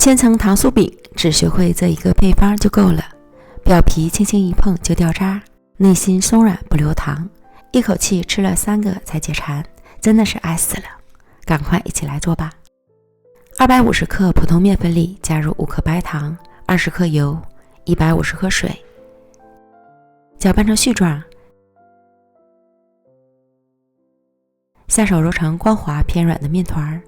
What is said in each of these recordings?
千层糖酥饼只学会这一个配方就够了，表皮轻轻一碰就掉渣，内心松软不流糖，一口气吃了3个才解馋，真的是爱死了。赶快一起来做吧。250克普通面粉里加入5克白糖、20克油、150克水，搅拌成絮状，下手揉成光滑偏软的面团，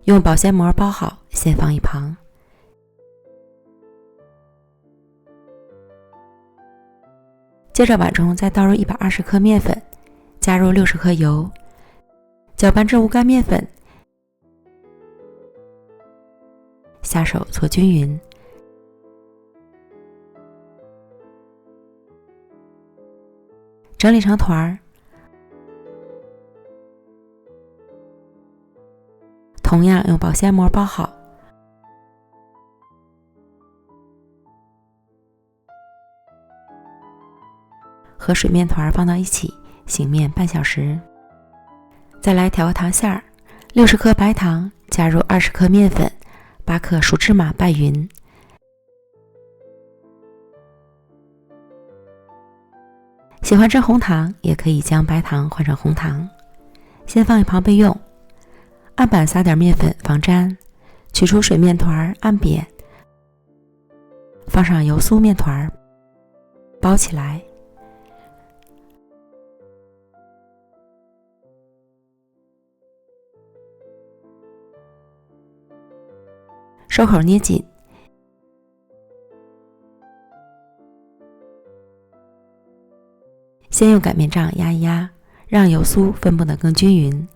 用保鲜膜包好，先放一旁。接着碗中再倒入120克面粉，加入60克油，搅拌至无干面粉，下手搓均匀。整理成团儿，同样用保鲜膜包好。和水面团放到一起，醒面半小时。再来调个糖馅儿，60克白糖加入20克面粉，8克熟芝麻拌匀。喜欢吃红糖，也可以将白糖换成红糖。先放一旁备用。案板撒点面粉防粘，取出水面团按扁，放上油酥面团，包起来。收口捏紧，先用擀面杖压一压，让油酥分布得更均匀。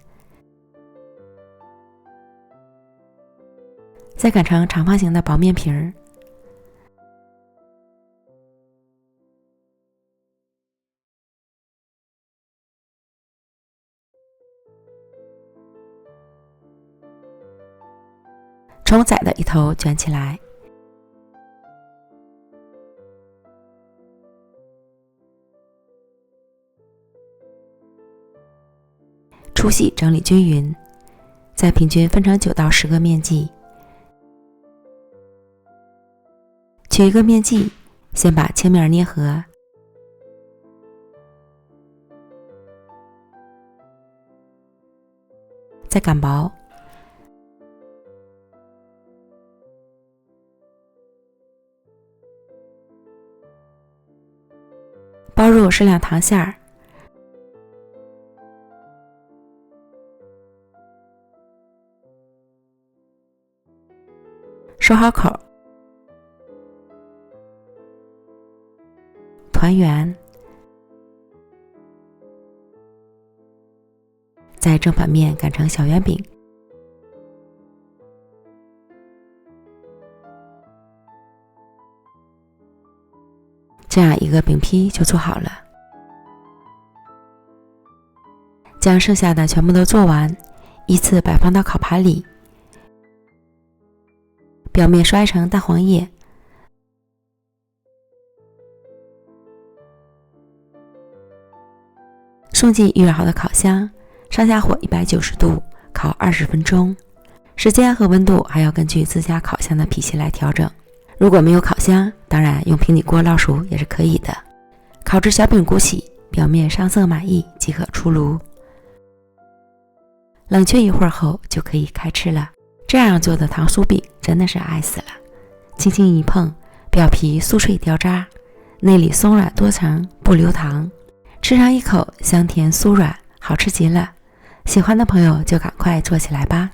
再擀成长方形的薄面皮儿，从窄的一头卷起来，粗细整理均匀，再平均分成9到10个面剂。取一个面剂，先把切面捏合，再擀薄，包入适量糖馅儿，收好口，团圆，再正反面擀成小圆饼。这样一个饼坯就做好了。将剩下的全部都做完，依次摆放到烤盘里，表面刷一层蛋黄液，送进预热好的烤箱，上下火190度烤20分钟，时间和温度还要根据自家烤箱的脾气来调整。如果没有烤箱，当然用平底锅烙熟也是可以的。烤至小饼鼓起，表面上色满意即可出炉。冷却一会儿后就可以开吃了。这样做的糖酥饼真的是爱死了，轻轻一碰，表皮酥脆掉渣，内里松软多层不流糖，吃上一口香甜酥软，好吃极了。喜欢的朋友就赶快做起来吧。